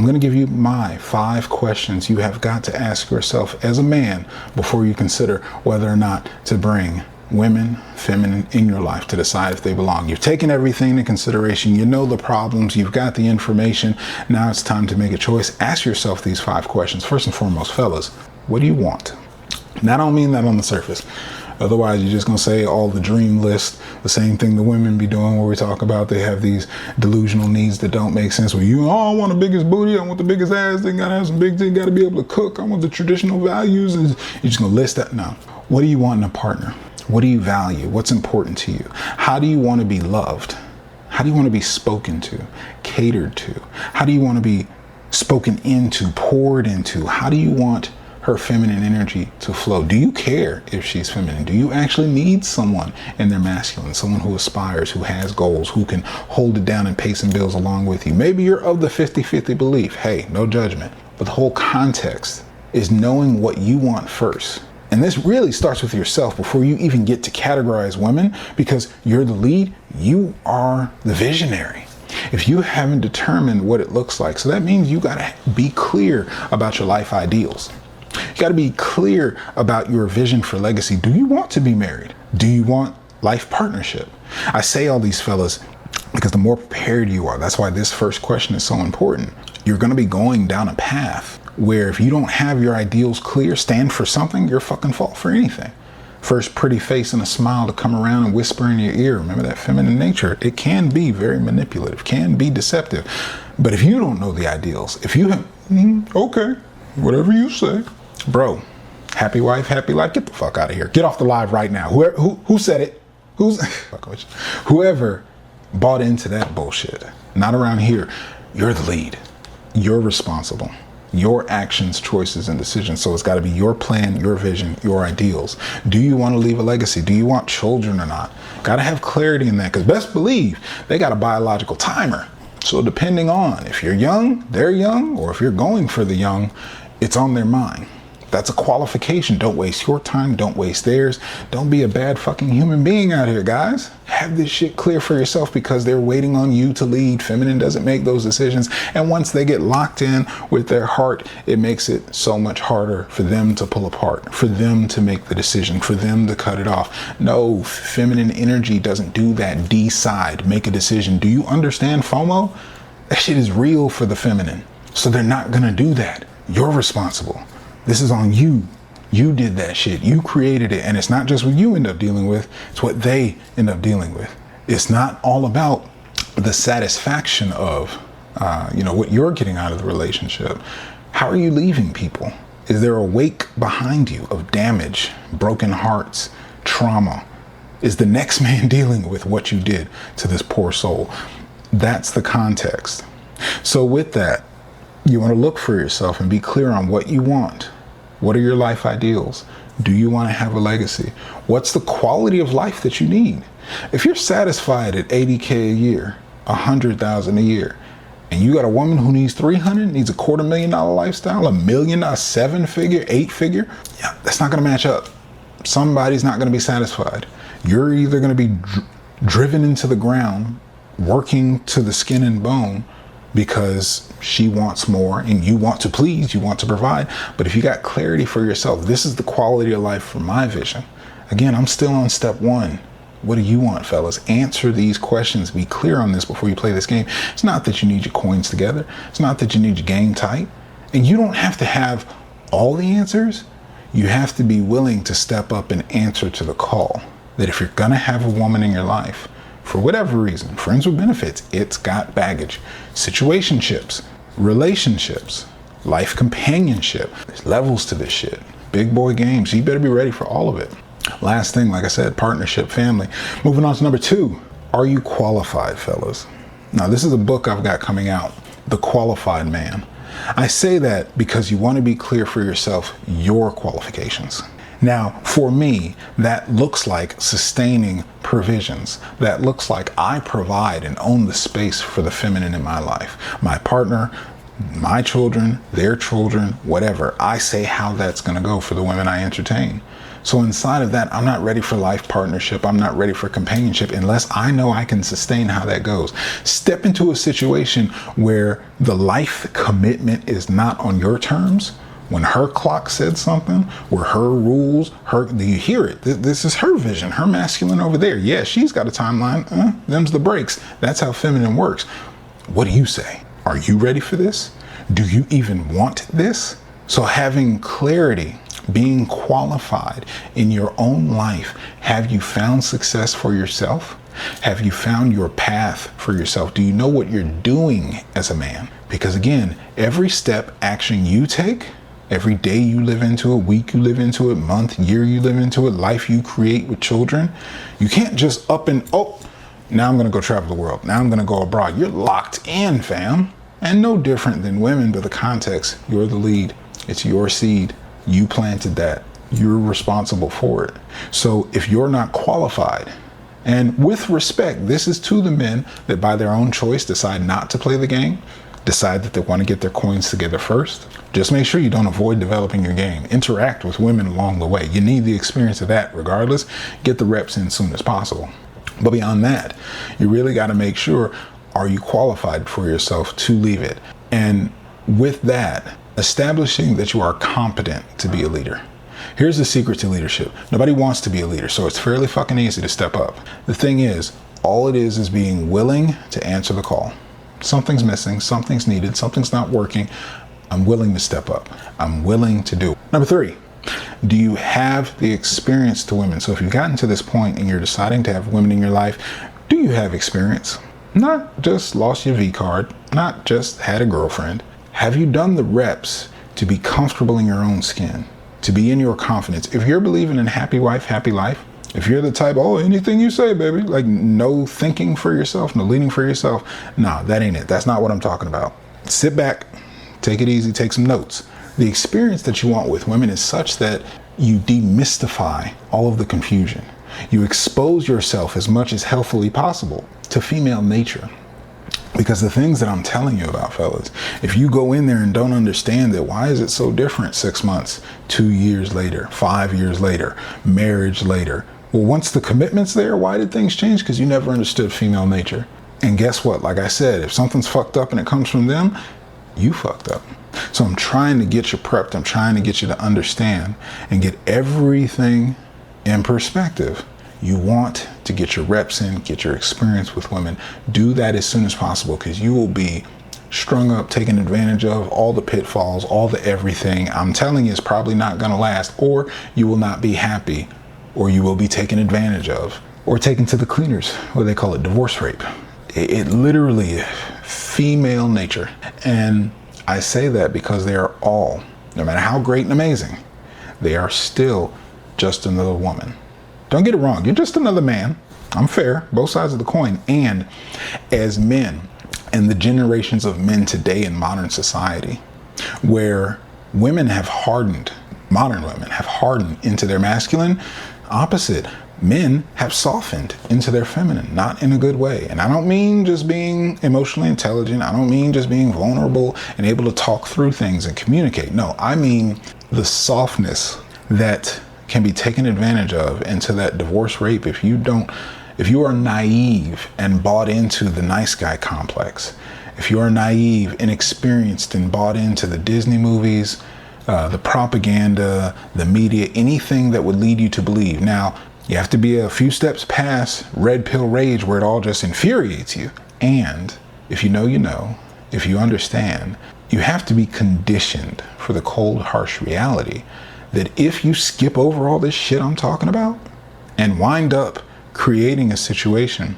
I'm going to give you my 5 questions you have got to ask yourself as a man before you consider whether or not to bring women, feminine in your life to decide if they belong. You've taken everything into consideration. You know the problems. You've got the information. Now it's time to make a choice. Ask yourself these 5 questions. First and foremost, fellas, what do you want? And I don't mean that on the surface. Otherwise, you're just going to say all the dream list, the same thing the women be doing where we talk about they have these delusional needs that don't make sense. Well, I want the biggest booty. I want the biggest ass. They got to have some big thing. Got to be able to cook. I want the traditional values. And you're just going to list that. No. What do you want in a partner? What do you value? What's important to you? How do you want to be loved? How do you want to be spoken to, catered to? How do you want to be spoken into, poured into? How do you want her feminine energy to flow? Do you care if she's feminine? Do you actually need someone in their masculine, someone who aspires, who has goals, who can hold it down and pay some bills along with you? Maybe you're of the 50-50 belief. Hey, no judgment. But the whole context is knowing what you want first. And this really starts with yourself before you even get to categorize women, because you're the lead, you are the visionary. If you haven't determined what it looks like, so that means you got to be clear about your life ideals. You got to be clear about your vision for legacy. Do you want to be married? Do you want life partnership? I say all these fellas because the more prepared you are, that's why this first question is so important. You're going to be going down a path where if you don't have your ideals clear, stand for something, you're fucking fall for anything. First pretty face and a smile to come around and whisper in your ear. Remember that feminine nature. It can be very manipulative, can be deceptive. But if you don't know the ideals, if you have, okay, whatever you say. Bro, happy wife, happy life. Get the fuck out of here. Get off the live right now. Who said it? Whoever bought into that bullshit. Not around here. You're the lead. You're responsible. Your actions, choices, and decisions. So it's got to be your plan, your vision, your ideals. Do you want to leave a legacy? Do you want children or not? Got to have clarity in that, because best believe they got a biological timer. So depending on if you're young, they're young, or if you're going for the young, it's on their mind. That's a qualification. Don't waste your time. Don't waste theirs. Don't be a bad fucking human being out here, guys. Have this shit clear for yourself, because they're waiting on you to lead. Feminine doesn't make those decisions. And once they get locked in with their heart, it makes it so much harder for them to pull apart, for them to make the decision, for them to cut it off. No, feminine energy doesn't do that. Decide, make a decision. Do you understand FOMO? That shit is real for the feminine. So they're not going to do that. You're responsible. This is on you. You did that shit. You created it. And it's not just what you end up dealing with. It's what they end up dealing with. It's not all about the satisfaction of, what you're getting out of the relationship. How are you leaving people? Is there a wake behind you of damage, broken hearts, trauma? Is the next man dealing with what you did to this poor soul? That's the context. So with that, you want to look for yourself and be clear on what you want. What are your life ideals? Do you want to have a legacy? What's the quality of life that you need? If you're satisfied at $80K a year, $100,000 a year, and you got a woman who needs 300, needs a $250,000 lifestyle, $1 million, a 7-figure, 8-figure, yeah, that's not going to match up. Somebody's not going to be satisfied. You're either going to be driven into the ground, working to the skin and bone, because she wants more and you want to please, you want to provide. But if you got clarity for yourself, this is the quality of life for my vision. Again, I'm still on step 1. What do you want, fellas? Answer these questions. Be clear on this before you play this game. It's not that you need your coins together. It's not that you need your game tight. And you don't have to have all the answers. You have to be willing to step up and answer to the call. That if you're going to have a woman in your life, for whatever reason, friends with benefits, it's got baggage. Situationships, relationships, life companionship. There's levels to this shit. Big boy games. So you better be ready for all of it. Last thing, like I said, partnership, family. Moving on to number 2. Are you qualified, fellas? Now, this is a book I've got coming out, The Qualified Man. I say that because you want to be clear for yourself your qualifications. Now, for me, that looks like sustaining provisions. That looks like I provide and own the space for the feminine in my life. My partner, my children, their children, whatever. I say how that's going to go for the women I entertain. So inside of that, I'm not ready for life partnership. I'm not ready for companionship unless I know I can sustain how that goes. Step into a situation where the life commitment is not on your terms. When her clock said something, where her rules, do you hear it? This is her vision, her masculine over there. Yeah, she's got a timeline. Them's the breaks. That's how feminine works. What do you say? Are you ready for this? Do you even want this? So having clarity, being qualified in your own life, have you found success for yourself? Have you found your path for yourself? Do you know what you're doing as a man? Because again, every step, action you take, every day you live into it, week you live into it, month, year you live into it, life you create with children, you can't just now I'm going to go travel the world. Now I'm going to go abroad. You're locked in, fam. And no different than women, but the context, you're the lead. It's your seed. You planted that. You're responsible for it. So if you're not qualified, and with respect, this is to the men that by their own choice decide not to play the game, decide that they want to get their coins together first. Just make sure you don't avoid developing your game. Interact with women along the way. You need the experience of that regardless. Get the reps in as soon as possible. But beyond that, you really got to make sure, are you qualified for yourself to leave it? And with that, establishing that you are competent to be a leader. Here's the secret to leadership. Nobody wants to be a leader, so it's fairly fucking easy to step up. The thing is, all it is being willing to answer the call. Something's missing, something's needed, something's not working. I'm willing to step up. I'm willing to do it. Number 3, do you have the experience to women? So if you've gotten to this point and you're deciding to have women in your life, do you have experience? Not just lost your V card, not just had a girlfriend. Have you done the reps to be comfortable in your own skin, to be in your confidence? If you're believing in happy wife, happy life, if you're the type, anything you say, baby, like no thinking for yourself, no leading for yourself, nah, that ain't it. That's not what I'm talking about. Sit back, take it easy, take some notes. The experience that you want with women is such that you demystify all of the confusion. You expose yourself as much as healthily possible to female nature. Because the things that I'm telling you about, fellas, if you go in there and don't understand that, why is it so different 6 months, 2 years later, 5 years later, marriage later? Well, once the commitment's there, why did things change? Because you never understood female nature. And guess what? Like I said, if something's fucked up and it comes from them, you fucked up. So I'm trying to get you prepped. I'm trying to get you to understand and get everything in perspective. You want to get your reps in, get your experience with women. Do that as soon as possible, because you will be strung up, taken advantage of, all the pitfalls, all the everything. I'm telling you, it's probably not going to last, or you will not be happy, or you will be taken advantage of, or taken to the cleaners, what they call it, divorce rape. It literally, female nature. And I say that because they are all, no matter how great and amazing, they are still just another woman. Don't get it wrong. You're just another man. I'm fair. Both sides of the coin. And as men and the generations of men today in modern society, where women have hardened, modern women have hardened into their masculine, opposite, men have softened into their feminine, not in a good way. And I don't mean just being emotionally intelligent. I don't mean just being vulnerable and able to talk through things and communicate. No, I mean the softness that can be taken advantage of into that divorce rape. If you are naive and bought into the nice guy complex, if you are naive, inexperienced, and bought into the Disney movies, the propaganda, the media, anything that would lead you to believe. Now, you have to be a few steps past red pill rage where it all just infuriates you. And if you know, you know. If you understand, you have to be conditioned for the cold, harsh reality that if you skip over all this shit I'm talking about and wind up creating a situation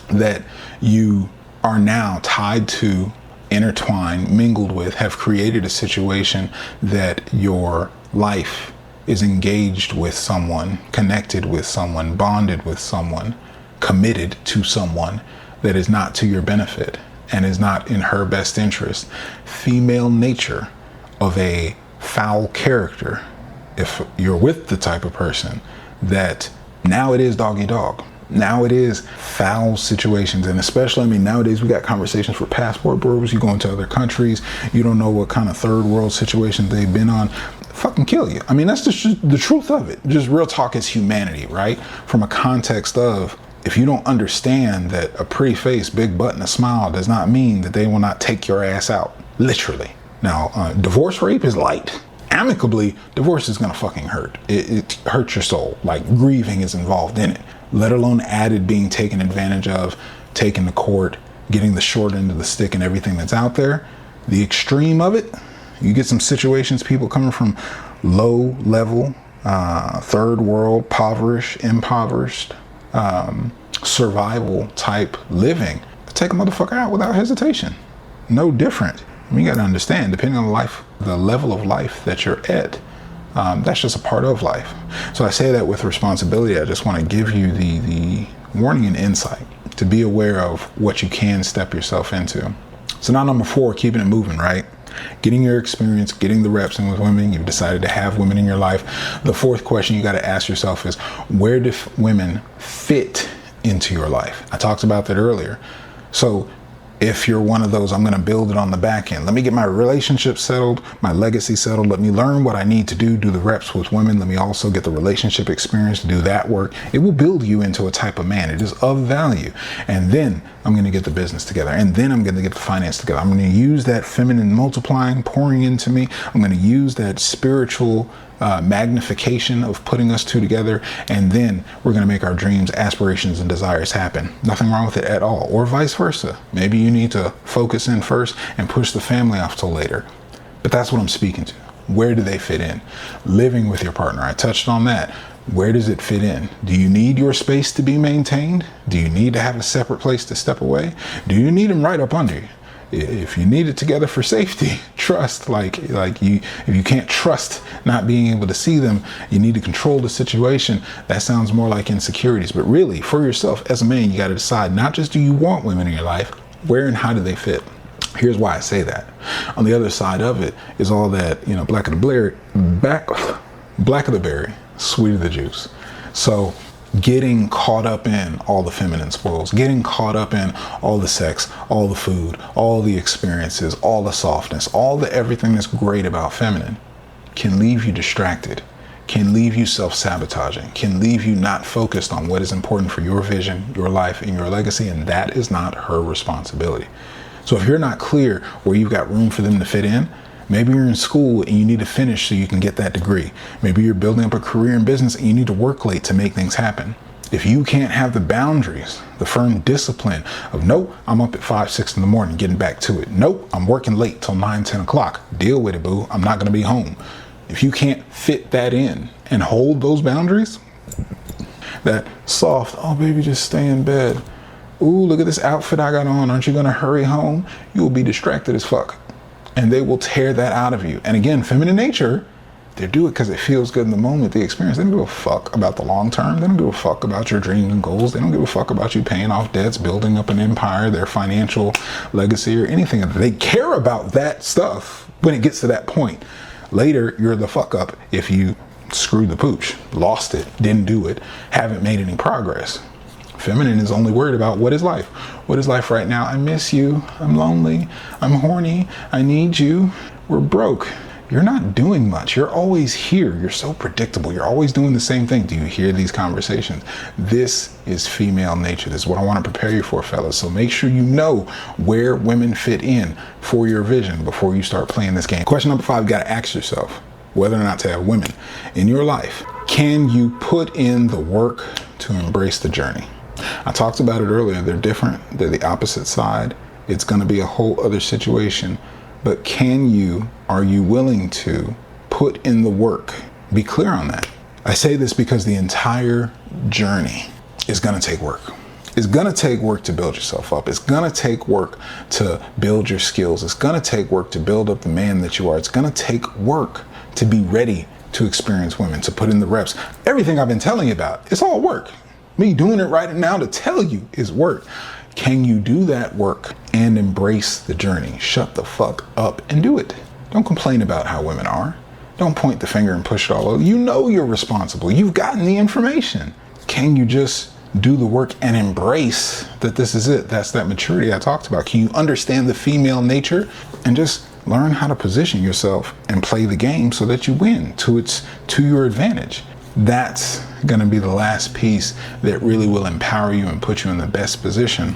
that you are now tied to, intertwined, mingled with, have created a situation that your life is engaged with someone, connected with someone, bonded with someone, committed to someone that is not to your benefit and is not in her best interest. Female nature of a foul character, if you're with the type of person that now it is doggy dog. Now it is foul situations. And especially, nowadays we got conversations for passport bros. You go into other countries, you don't know what kind of third world situations they've been on. fucking kill you. I mean, that's just the truth of it. Just real talk is humanity, right? From a context of, if you don't understand that a pretty face, big butt, and a smile does not mean that they will not take your ass out. Literally. Now, divorce rape is light. Amicably, divorce is gonna fucking hurt. It hurts your soul. Like, grieving is involved in it. Let alone added being taken advantage of, taken to court, getting the short end of the stick and everything that's out there. The extreme of it, you get some situations, people coming from low level, third world, impoverished, survival type living. Take a motherfucker out without hesitation. No different. I mean, you gotta understand, depending on the level of life that you're at, that's just a part of life. So I say that with responsibility. I just want to give you the warning and insight to be aware of what you can step yourself into. So now number 4, keeping it moving, right? Getting your experience, getting the reps in with women. You've decided to have women in your life. The 4th question you got to ask yourself is, where do women fit into your life? I talked about that earlier. So if you're one of those, I'm going to build it on the back end. Let me get my relationship settled, my legacy settled. Let me learn what I need to do the reps with women. Let me also get the relationship experience to do that work. It will build you into a type of man. It is of value. And then I'm going to get the business together. And then I'm going to get the finance together. I'm going to use that feminine multiplying, pouring into me. I'm going to use that spiritual magnification of putting us two together, and then we're going to make our dreams, aspirations, and desires happen. Nothing wrong with it at all, or vice versa. Maybe you need to focus in first and push the family off till later. But that's what I'm speaking to. Where do they fit in? Living with your partner, I touched on that. Where does it fit in? Do you need your space to be maintained? Do you need to have a separate place to step away? Do you need them right up under you? If you need it together for safety, trust, if you can't trust not being able to see them, you need to control the situation. That sounds more like insecurities. But really, for yourself as a man, you got to decide, not just do you want women in your life, where and how do they fit? Here's why I say that. On the other side of it is all that, black of the berry, sweet of the juice. So getting caught up in all the feminine spoils, getting caught up in all the sex, all the food, all the experiences, all the softness, all the everything that's great about feminine can leave you distracted, can leave you self-sabotaging, can leave you not focused on what is important for your vision, your life, and your legacy, and that is not her responsibility. So if you're not clear where you've got room for them to fit in, maybe you're in school and you need to finish so you can get that degree. Maybe you're building up a career in business and you need to work late to make things happen. If you can't have the boundaries, the firm discipline of, nope, I'm up at 5, 6 in the morning getting back to it. Nope, I'm working late till 9, 10 o'clock. Deal with it, boo. I'm not going to be home. If you can't fit that in and hold those boundaries, that soft, oh, baby, just stay in bed. Ooh, look at this outfit I got on. Aren't you going to hurry home? You will be distracted as fuck. And they will tear that out of you. And again, feminine nature, they do it because it feels good in the moment, the experience. They don't give a fuck about the long term. They don't give a fuck about your dreams and goals. They don't give a fuck about you paying off debts, building up an empire, their financial legacy, or anything. They care about that stuff when it gets to that point. Later, you're the fuck up if you screwed the pooch, lost it, didn't do it, haven't made any progress. Feminine is only worried about what is life. What is life right now? I miss you. I'm lonely. I'm horny. I need you. We're broke. You're not doing much. You're always here. You're so predictable. You're always doing the same thing. Do you hear these conversations? This is female nature. This is what I want to prepare you for, fellas. So make sure you know where women fit in for your vision before you start playing this game. Question number 5, you got to ask yourself whether or not to have women in your life. Can you put in the work to embrace the journey? I talked about it earlier. They're different. They're the opposite side. It's going to be a whole other situation. But are you willing to put in the work? Be clear on that. I say this because the entire journey is going to take work. It's going to take work to build yourself up. It's going to take work to build your skills. It's going to take work to build up the man that you are. It's going to take work to be ready to experience women, to put in the reps. Everything I've been telling you about, it's all work. Me doing it right now to tell you is work. Can you do that work and embrace the journey? Shut the fuck up and do it. Don't complain about how women are. Don't point the finger and push it all over. You know you're responsible. You've gotten the information. Can you just do the work and embrace that this is it? That's that maturity I talked about. Can you understand the female nature and just Learn how to position yourself and play the game so that you win to your advantage. That's going to be the last piece that really will empower you and put you in the best position